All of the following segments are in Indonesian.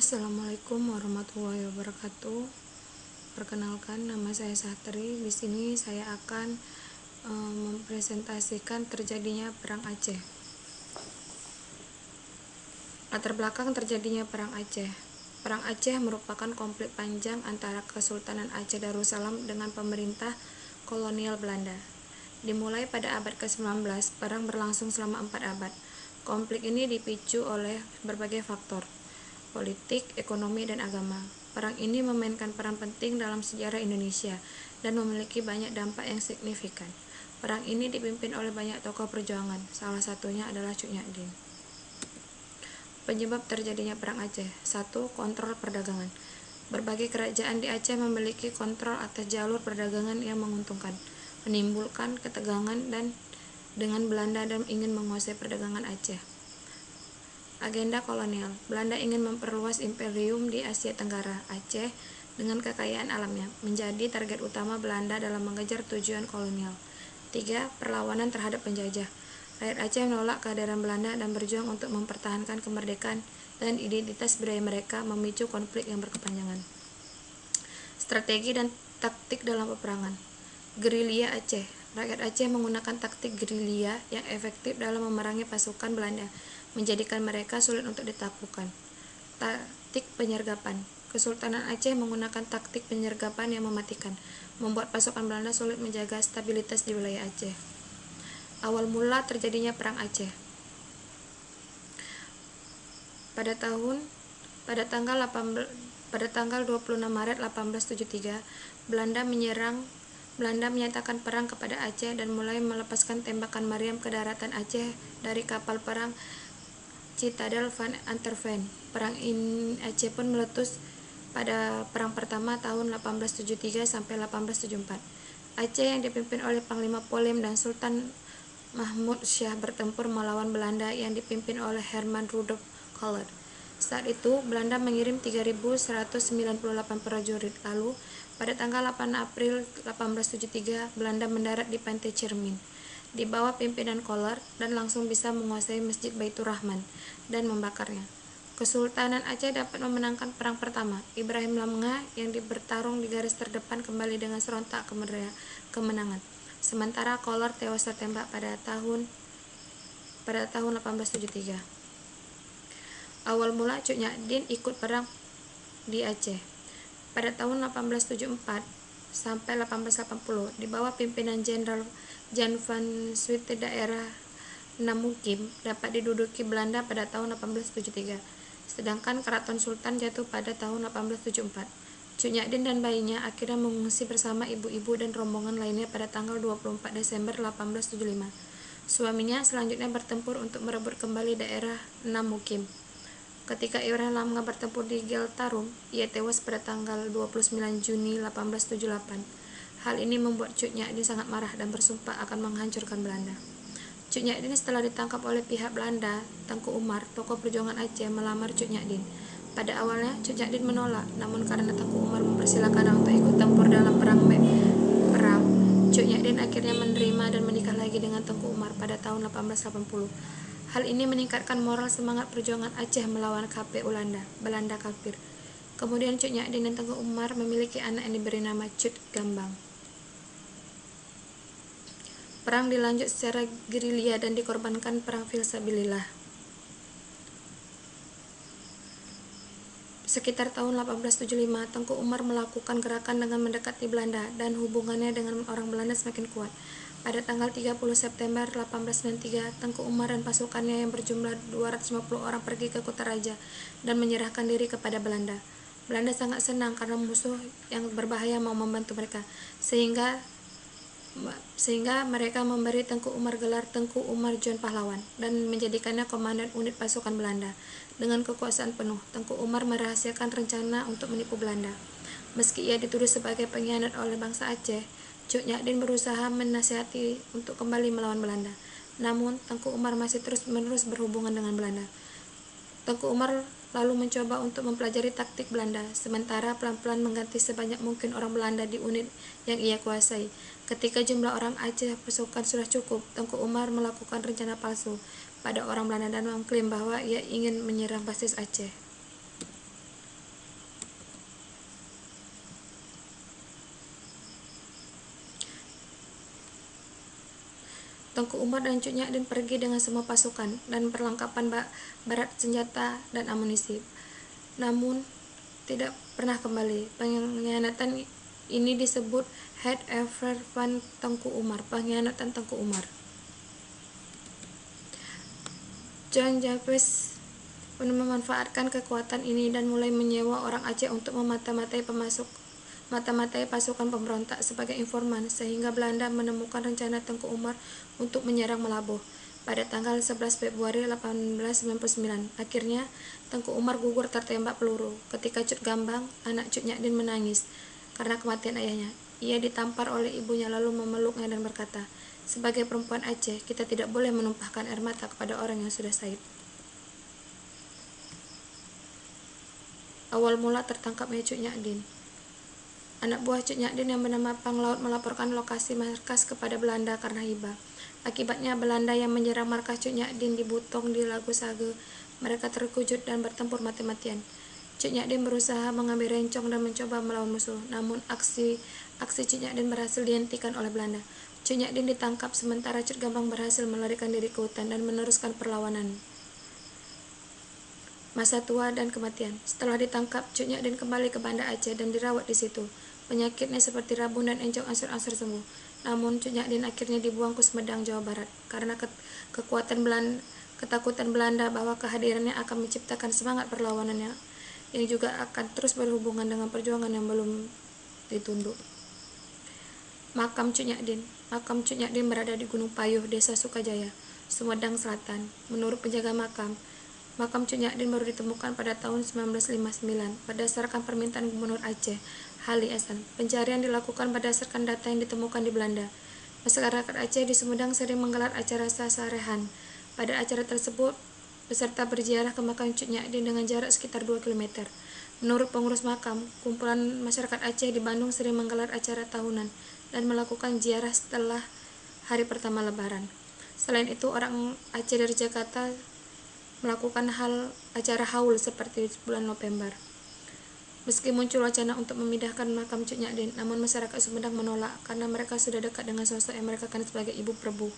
Assalamualaikum warahmatullahi wabarakatuh. Perkenalkan, nama saya Sahtri. Di sini saya akan mempresentasikan terjadinya Perang Aceh. Latar belakang terjadinya Perang Aceh. Perang Aceh merupakan konflik panjang antara Kesultanan Aceh Darussalam dengan pemerintah kolonial Belanda. Dimulai pada abad ke-19, perang berlangsung selama 4 abad. Konflik ini dipicu oleh berbagai faktor, politik, ekonomi, dan agama. Perang ini memainkan peran penting dalam sejarah Indonesia dan memiliki banyak dampak yang signifikan. Perang ini dipimpin oleh banyak tokoh perjuangan, salah satunya adalah Cuk Nyak-Dien. Penyebab terjadinya Perang Aceh. 1. Kontrol perdagangan. Berbagai kerajaan di Aceh memiliki kontrol atas jalur perdagangan yang menguntungkan, menimbulkan ketegangan dengan Belanda dan ingin menguasai perdagangan Aceh. Agenda kolonial. Belanda ingin memperluas imperium di Asia Tenggara. Aceh dengan kekayaan alamnya menjadi target utama Belanda dalam mengejar tujuan kolonial. 3. Perlawanan terhadap penjajah. Rakyat Aceh menolak kehadiran Belanda dan berjuang untuk mempertahankan kemerdekaan dan identitas budaya mereka, memicu konflik yang berkepanjangan. Strategi dan taktik dalam peperangan. Gerilya Aceh. Rakyat Aceh menggunakan taktik gerilya yang efektif dalam memerangi pasukan Belanda, menjadikan mereka sulit untuk ditaklukkan. Taktik penyergapan. Kesultanan Aceh menggunakan taktik penyergapan yang mematikan, membuat pasukan Belanda sulit menjaga stabilitas di wilayah Aceh. Awal mula terjadinya Perang Aceh. Pada tanggal 26 Maret 1873, Belanda menyatakan perang kepada Aceh dan mulai melepaskan tembakan meriam ke daratan Aceh dari kapal perang Citadel van Antwerpen. Perang Aceh pun meletus pada Perang Pertama tahun 1873 sampai 1874. Aceh yang dipimpin oleh Panglima Polim dan Sultan Mahmud Shah bertempur melawan Belanda yang dipimpin oleh Herman Rudolf Kohler. Saat itu, Belanda mengirim 3.198 prajurit. Lalu, pada tanggal 8 April 1873, Belanda mendarat di pantai Cermin di bawah pimpinan Kohler dan langsung bisa menguasai Masjid Baitur Rahman dan membakarnya. Kesultanan Aceh dapat memenangkan Perang Pertama. Ibrahim Lamga yang bertarung di garis terdepan kembali dengan serentak kemenangan. Sementara Kohler tewas tertembak pada tahun 1873. Awal mula Cuk Nyak-Dien ikut perang di Aceh. Pada tahun 1874 sampai 1880, di bawah pimpinan Jenderal Jan van Swiete, daerah Namukim dapat diduduki Belanda pada tahun 1873, sedangkan Keraton Sultan jatuh pada tahun 1874. Cuk Nyak-Dien dan bayinya akhirnya mengungsi bersama ibu-ibu dan rombongan lainnya pada tanggal 24 Desember 1875. Suaminya selanjutnya bertempur untuk merebut kembali daerah Namukim. Ketika Ibrahim Lamga bertempur di Geltarum, ia tewas pada tanggal 29 Juni 1878. Hal ini membuat Cuk Nyak-Dien sangat marah dan bersumpah akan menghancurkan Belanda. Cuk Nyak-Dien setelah ditangkap oleh pihak Belanda, Tengku Umar, tokoh perjuangan Aceh, melamar Cuk Nyak-Dien. Pada awalnya, Cuk Nyak-Dien menolak, namun karena Tengku Umar mempersilahkannya untuk ikut tempur dalam perang, Cuk Nyak-Dien akhirnya menerima dan menikah lagi dengan Tengku Umar pada tahun 1880. Hal ini meningkatkan moral semangat perjuangan Aceh melawan KPU Belanda kafir. Kemudian Cuk Nyak-Dien dan Tengku Umar memiliki anak yang diberi nama Cut Gambang. Perang dilanjut secara gerilya dan dikorbankan perang fisabilillah. Sekitar tahun 1875, Tengku Umar melakukan gerakan dengan mendekati Belanda dan hubungannya dengan orang Belanda semakin kuat. Pada tanggal 30 September 1893, Tengku Umar dan pasukannya yang berjumlah 250 orang pergi ke Kutaraja dan menyerahkan diri kepada Belanda. Belanda sangat senang karena musuh yang berbahaya mau membantu mereka, sehingga mereka memberi Tengku Umar gelar Tengku Umar John Pahlawan dan menjadikannya komandan unit pasukan Belanda. Dengan kekuasaan penuh, Tengku Umar merahasiakan rencana untuk menipu Belanda. Meski ia dituduh sebagai pengkhianat oleh bangsa Aceh, Cuk Nyak-Dien berusaha menasihati untuk kembali melawan Belanda. Namun, Tengku Umar masih terus-menerus berhubungan dengan Belanda. Tengku Umar lalu mencoba untuk mempelajari taktik Belanda, sementara pelan-pelan mengganti sebanyak mungkin orang Belanda di unit yang ia kuasai. Ketika jumlah orang Aceh pasukan sudah cukup, Tengku Umar melakukan rencana palsu pada orang Belanda dan mengklaim bahwa ia ingin menyerang basis Aceh. Tengku Umar dan Cut Nyak pergi dengan semua pasukan dan perlengkapan barat senjata dan amunisi, namun tidak pernah kembali. Pengkhianatan ini disebut Het Ever van Tengku Umar, pengkhianatan Tengku Umar. John Jacques memanfaatkan kekuatan ini dan mulai menyewa orang Aceh untuk mata-matai pasukan pemberontak sebagai informan, sehingga Belanda menemukan rencana Tengku Umar untuk menyerang Melabuh pada tanggal 11 Februari 1899. Akhirnya, Tengku Umar gugur tertembak peluru. Ketika Cut Gambang, anak Cut Nyak menangis karena kematian ayahnya. Ia ditampar oleh ibunya lalu memeluknya dan berkata, "Sebagai perempuan Aceh, kita tidak boleh menumpahkan air mata kepada orang yang sudah syahid." Awal mula tertangkapnya Cut Nyak. Anak buah Cut Nyak yang bernama Panglaut melaporkan lokasi markas kepada Belanda karena hibah. Akibatnya Belanda yang menyerang markas Cut Nyak di Butong di Lagu Sage. Mereka terkejut dan bertempur mati-matian. Cut Nyak berusaha mengambil rencong dan mencoba melawan musuh, namun aksi Cut Nyak berhasil dihentikan oleh Belanda. Cut Nyak ditangkap sementara Cut Gambang berhasil melarikan diri ke hutan dan meneruskan perlawanan. Masa tua dan kematian. Setelah ditangkap, Cut Nyak kembali ke Banda Aceh dan dirawat di situ. Penyakitnya seperti rabun dan encok angsur-angsur sembuh. Namun Cut Nyak akhirnya dibuang ke Sumedang, Jawa Barat karena ketakutan Belanda bahwa kehadirannya akan menciptakan semangat perlawanannya yang juga akan terus berhubungan dengan perjuangan yang belum ditunduk. Makam Cut Nyak. Makam Cut Nyak berada di Gunung Payuh, Desa Sukajaya, Sumedang Selatan. Menurut penjaga makam Cut Nyak baru ditemukan pada tahun 1959 berdasarkan permintaan Gubernur Aceh, Hali Hasan. Pencarian dilakukan berdasarkan data yang ditemukan di Belanda. Masyarakat Aceh di Sumedang sering menggelar acara sasarehan. Pada acara tersebut, peserta berziarah ke makam Cut Nyak dengan jarak sekitar 2 km. Menurut pengurus makam, kumpulan masyarakat Aceh di Bandung sering menggelar acara tahunan dan melakukan ziarah setelah hari pertama Lebaran. Selain itu, orang Aceh dari Jakarta melakukan acara haul seperti bulan November. Meski muncul wacana untuk memindahkan makam Cut Nyak, namun masyarakat Sumedang menolak karena mereka sudah dekat dengan sosok yang mereka kenal sebagai Ibu Prabu.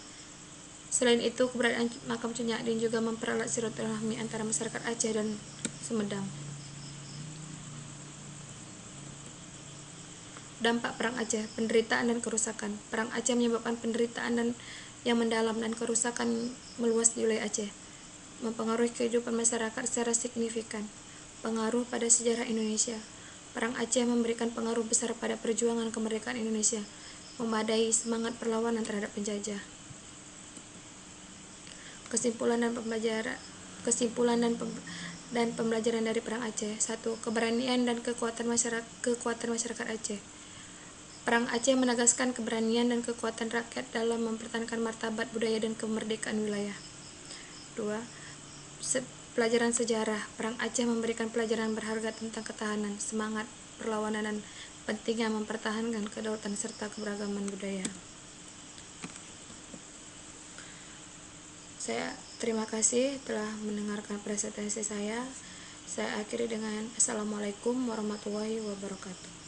Selain itu, keberadaan makam Cut Nyak juga mempererat silaturahmi antara masyarakat Aceh dan Sumedang. Dampak Perang Aceh, penderitaan dan kerusakan. Perang Aceh menyebabkan penderitaan yang mendalam dan kerusakan meluas di wilayah Aceh, mempengaruhi kehidupan masyarakat secara signifikan. Pengaruh pada sejarah Indonesia. Perang Aceh memberikan pengaruh besar pada perjuangan kemerdekaan Indonesia, memadai semangat perlawanan terhadap penjajah. Kesimpulan dan pembelajaran dari Perang Aceh. 1. Keberanian dan kekuatan masyarakat Aceh. Perang Aceh menegaskan keberanian dan kekuatan rakyat dalam mempertahankan martabat budaya dan kemerdekaan wilayah. 2. Pelajaran sejarah. Perang Aceh memberikan pelajaran berharga tentang ketahanan, semangat perlawanan, dan pentingnya mempertahankan kedaulatan serta keberagaman budaya. Saya terima kasih telah mendengarkan presentasi saya. Saya akhiri dengan Assalamualaikum warahmatullahi wabarakatuh.